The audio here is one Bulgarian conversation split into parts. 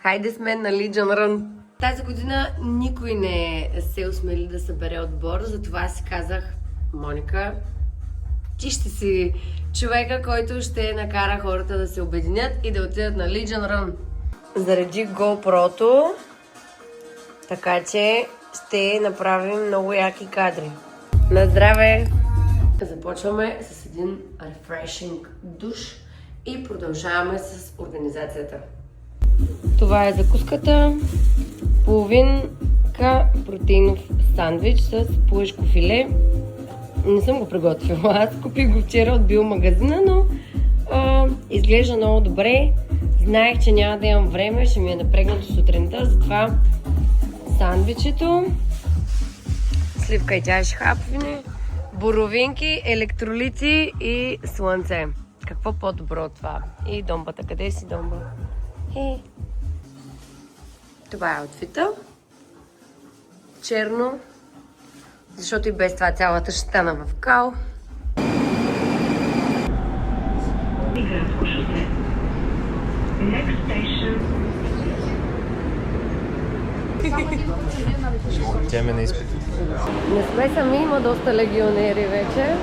Хайде сме на Legion Run. Тази година никой не се осмели да събере отбор, затова си казах, Моника, ти ще си човека, който ще накара хората да се обединят и да отидат на Legion Run. Зареди GoPro-то, така че ще направим много яки кадри. На здраве! Започваме с един refreshing душ и продължаваме с организацията. Това е закуската. Половинка протеинов сандвич с пуешко филе. Не съм го приготвила. Аз купих го вчера от биомагазина, но изглежда много добре. Знаех, че няма да имам време, ще ми е напрегнато сутринта, затова сандвичето, сливка и тя шхапване, боровинки, електролити и слънце. Какво по-добро от това? И домбата. Къде си домба? Това е outfit-а. Черно, защото и без това цялата ще стана в кал. Тяме на изпит. Не сме сами, има доста легионери вече.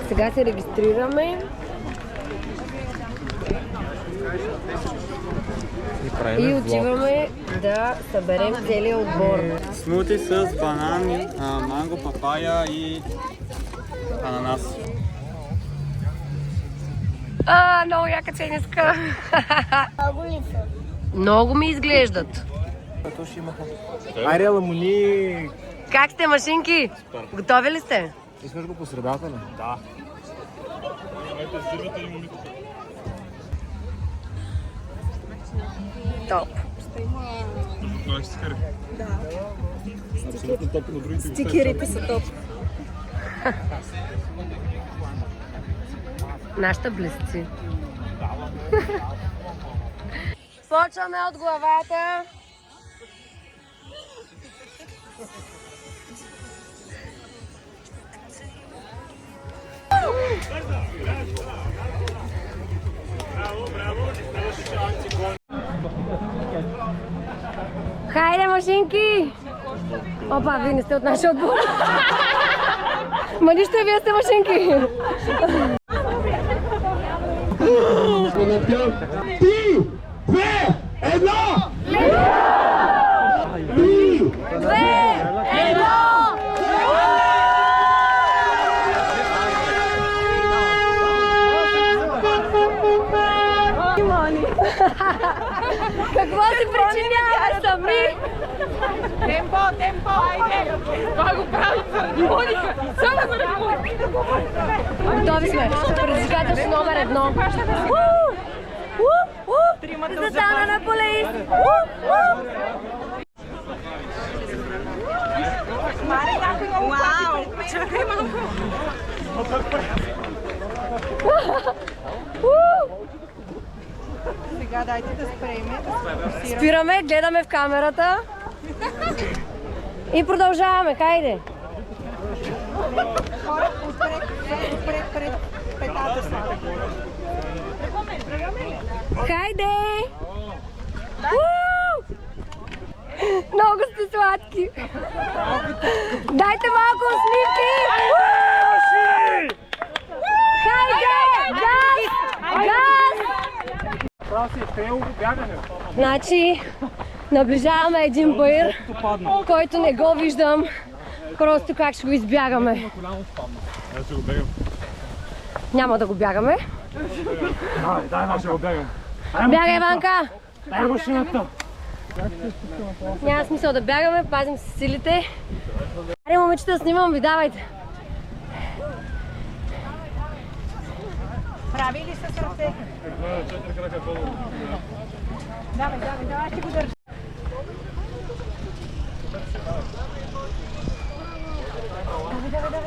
Сега се регистрираме и отиваме да съберем целия отбор. Смути с банан, манго, папая и ананас. Много яка цениска. Много ми изглеждат. Айде, ламуни! Как сте, машинки? Готови ли сте? Искаш го по средата ли? Да. Топ. Стикерите са топ. Нашата близци. Почваме от главата. Хайде, машинки! Опа, вие не сте от нашия отбор. Ма нищо, вие сте машинки. 3, 2, 1! 3, 2, 1! Какво си причинява сами? Темпо, айде! Това го правим заради Моника! Само заради Моника! Готови сме. Предизвикателство номер 1. Застана на полеис. Вау! Чакай малко! Сега дайте да спреме, да се Спираме, гледаме в камерата. И продължаваме, хайде. хора пред петата са. Хайде! Много сте сладки. Дайте малко усмивки. Хайде! Газ! Газ! Значи, наближаваме един баир, който не го виждам. Просто как ще го избягаме. Няма да го бягаме. Дай, ще го бегам. Бягай, Иванка! Дай машината! Няма смисъл да бягаме, пазим си силите. Аре, момичета, снимам ви, давайте. Прави ли са сърце? Давай, ще го държа.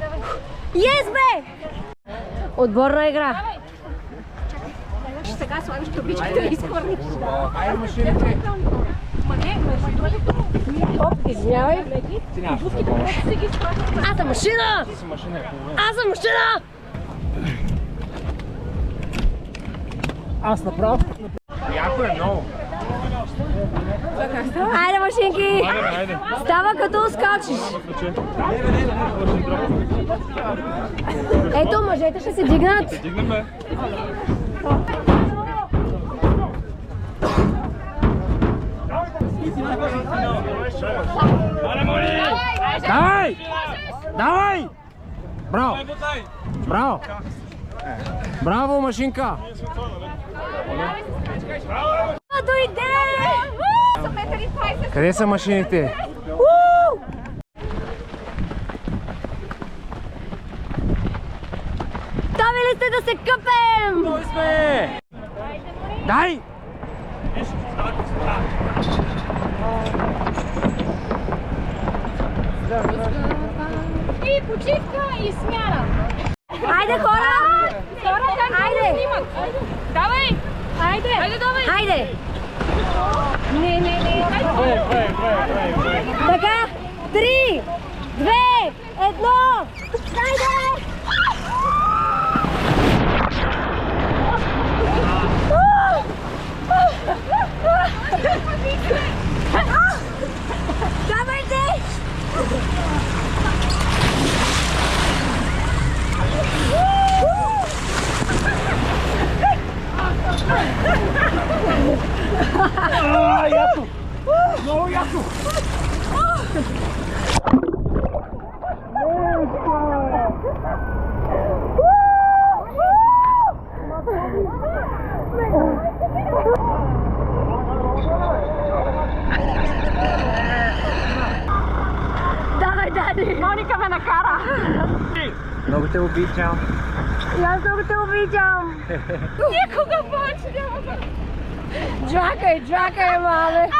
Давай. Yes, бе! Отборна игра. Сега слагаш табичката и изхвърлиш. Айде машините! Ма не, Оп, извинявай. Аз съм машина! Аз съм машина! Аз направо. Яко е много. Айде, машинки! Става като скачиш. Ето, мъжете ще се дигнат. Давай! Давай! Браво! Браво! Браво, машинка! Дойде! Къде са машините? Ставили сте да се къпем! Той сме! Дай! И почивка и смяна. Айде, хора! Айде! Давай! Айде! Айде, давай! Хайде! Не. Така, 3, 2, 1, хайде! Давайте! Яко! Много яко! Давай, Дади! Моника ме накара. Много те обичам. И аз много те обичам! Никога повече няма да... Джакай, мале!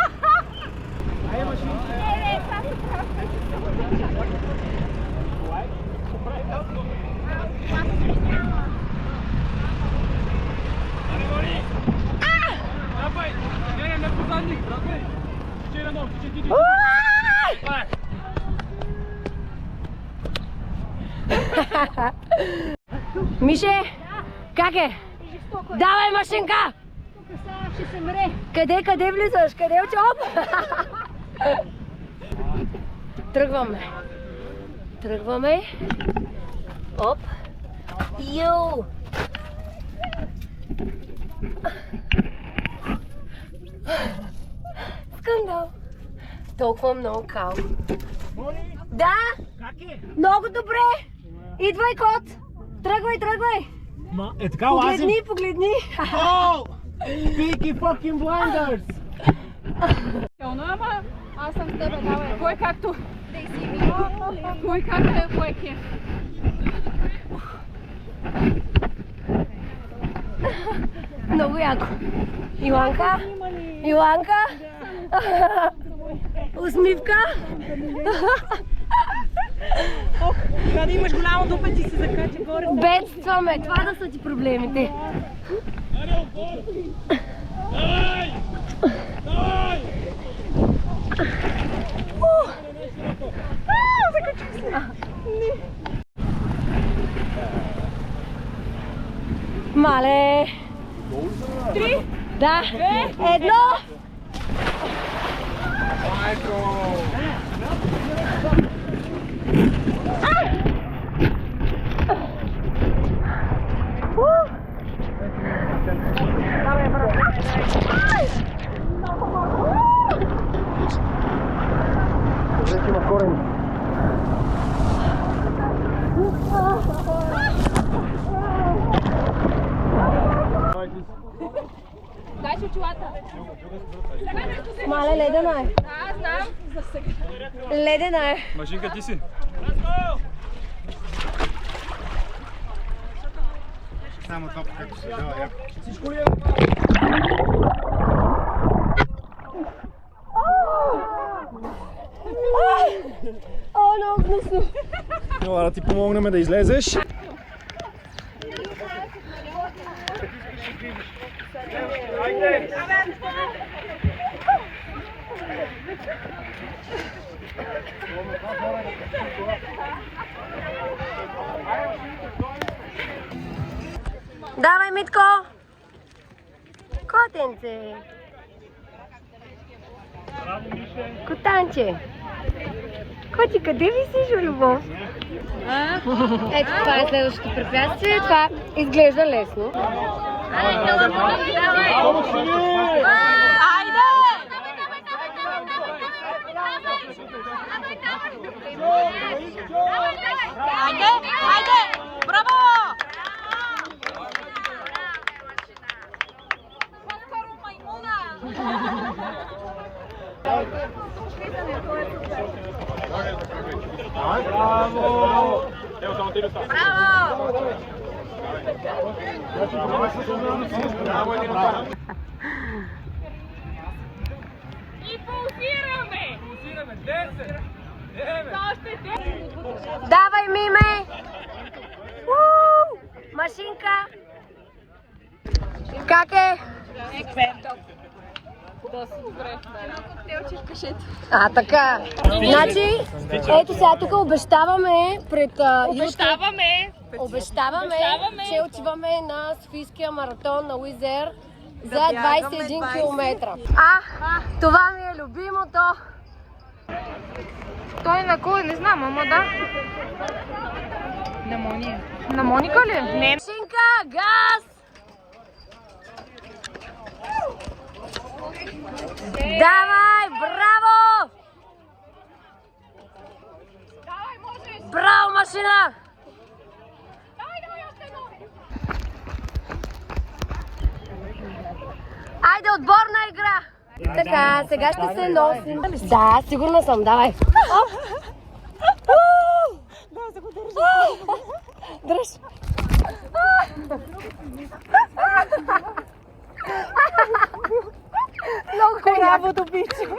Мише, как е? Давай, машинка! Ще се мре. Къде влизаш? Къде е Оп! Тръгваме. Оп. Йоу! Скандал. Толкова много кал. Да! Много добре! Идвай, кот! Тръгвай! Е така лазим? Погледни! О! Peaky fucking blinders! Ама аз съм с тебе, давай. Кой както? Кой как е, кой е? Много яко. Иланка? Усмивка? Трябва да имаш голямо дупа, ти се закача горе. Бедстваме, това да са ти проблемите. Мале! 3, Да! 1! дай си очилата. Мале, ледена е. Аз знам. За сега. Ледена е. Машинка, ти си. Само това как се дава яко. Всичко ли е? О, много гнусно. Ела да ти помогнем да излезеш. Давай, Митко! Котенце! Котанче! Коти, къде висиш, любов? Ето, това е следващото препятствие. Това изглежда лесно. Хайде! Браво! По-скоро маймуна! И пулсираме! Пулсираме! 10! Още 10! Давай, Миме! Машинка! Как е? Доста добре. Едно коктейлче в кашето. Така. Значи, ето сега тук обещаваме пред Обещаваме, че отиваме на Софийския маратон на Уизер за 21 км. Това ми е любимото. Той на кой? Не знам, ама да. На Мония. На Моника ли? Не. Машинка, газ! Давай, браво! Давай, можеш! Браво, машина! Давай, още едно! Айде, отборна игра! Така, сега ще се носим. Да, сигурна съм, давай. Да, за го държа. Дръж. Много Браво, обичам.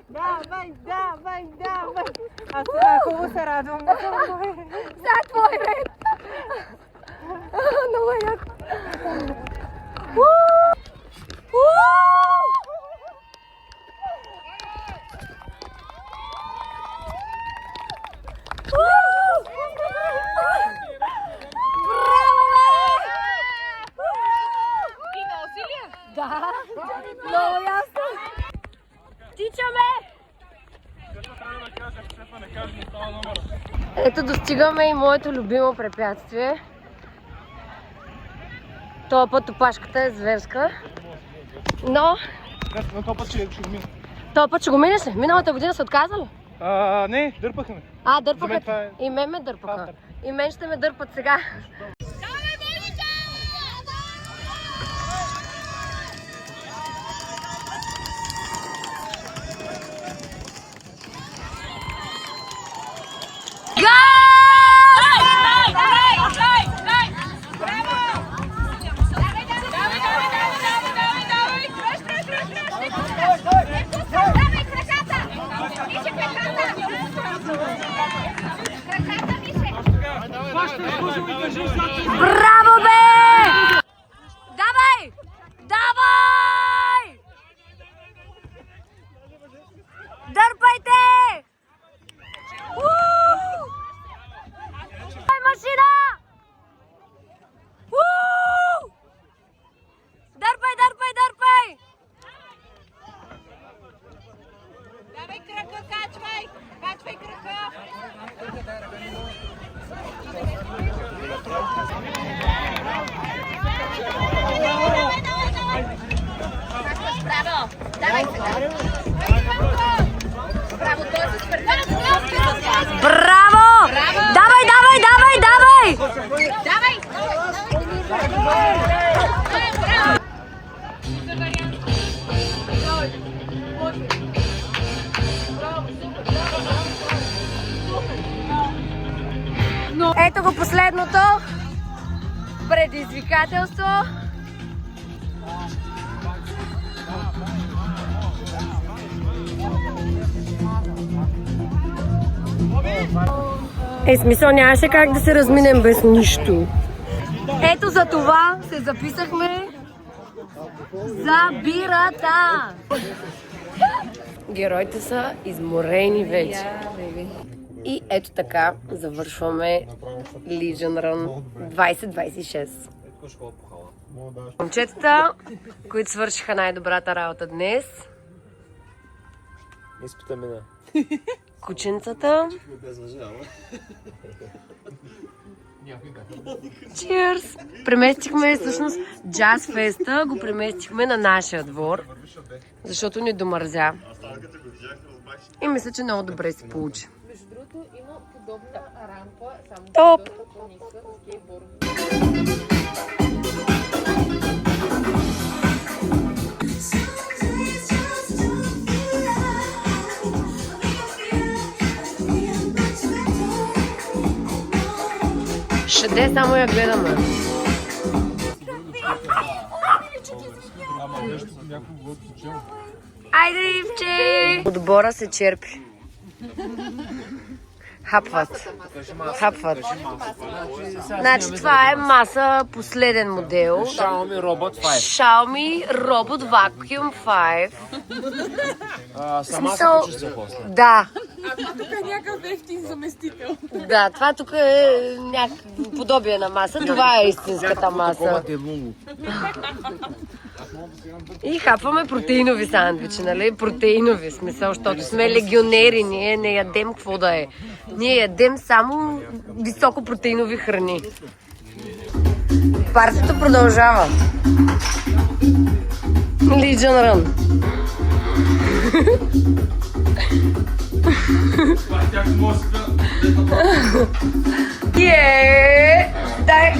Давай. Аз хубаво се радвам. Сега е твой ред. Много е яко. Да, много ясно. Тичаме! Ето достигаме и моето любимо препятствие. Това път опашката е зверска. Но... този път ще го мина. Това път ще го минеш ли? Миналата година се отказа ли? Не, дърпахме. Дърпаха. това е- И мен ме дърпаха. И мен ще ме дърпат сега. Браво, бе! Давай! Давай! Дърпайте! Ай, машина! Дърпай! Давай крака, качвай! Качвай крака! Браво! Давай сега! Браво, той се свързва! Браво! Давай! Ето го последното предизвикателство. Смисъл нямаше как да се разминем без нищо. Ето за това се записахме за бирата. Героите са изморени вече. И ето така завършваме Legion Run 2026. Момчетата, които свършиха най-добрата работа днес. Изпита мина. Кученцата. Cheers! Преместихме всъщност Jazz Fest-а, го преместихме на нашия двор, защото ни домързя. И мисля, че много добре се получи. Между другото има подобна рампа, само Топ! по-ниска скейтборд. Шеде, само я гледаме. Айде, Ивче! Отбора се черпи. Хапват. Значи това е маса последен модел. Xiaomi Robot 5. Xiaomi Robot Vacuum 5. Сама се почиства после. Да. А това тук е някакъв ефтин заместител. Да, това тук е някакво подобие на маса. Това е истинската маса. И хапваме протеинови сандвичи, нали? Протеинови смисъл, защото сме легионери, ние не ядем какво да е. Ние ядем само високопротеинови храни. Партията продължава. Legion Run. Дай!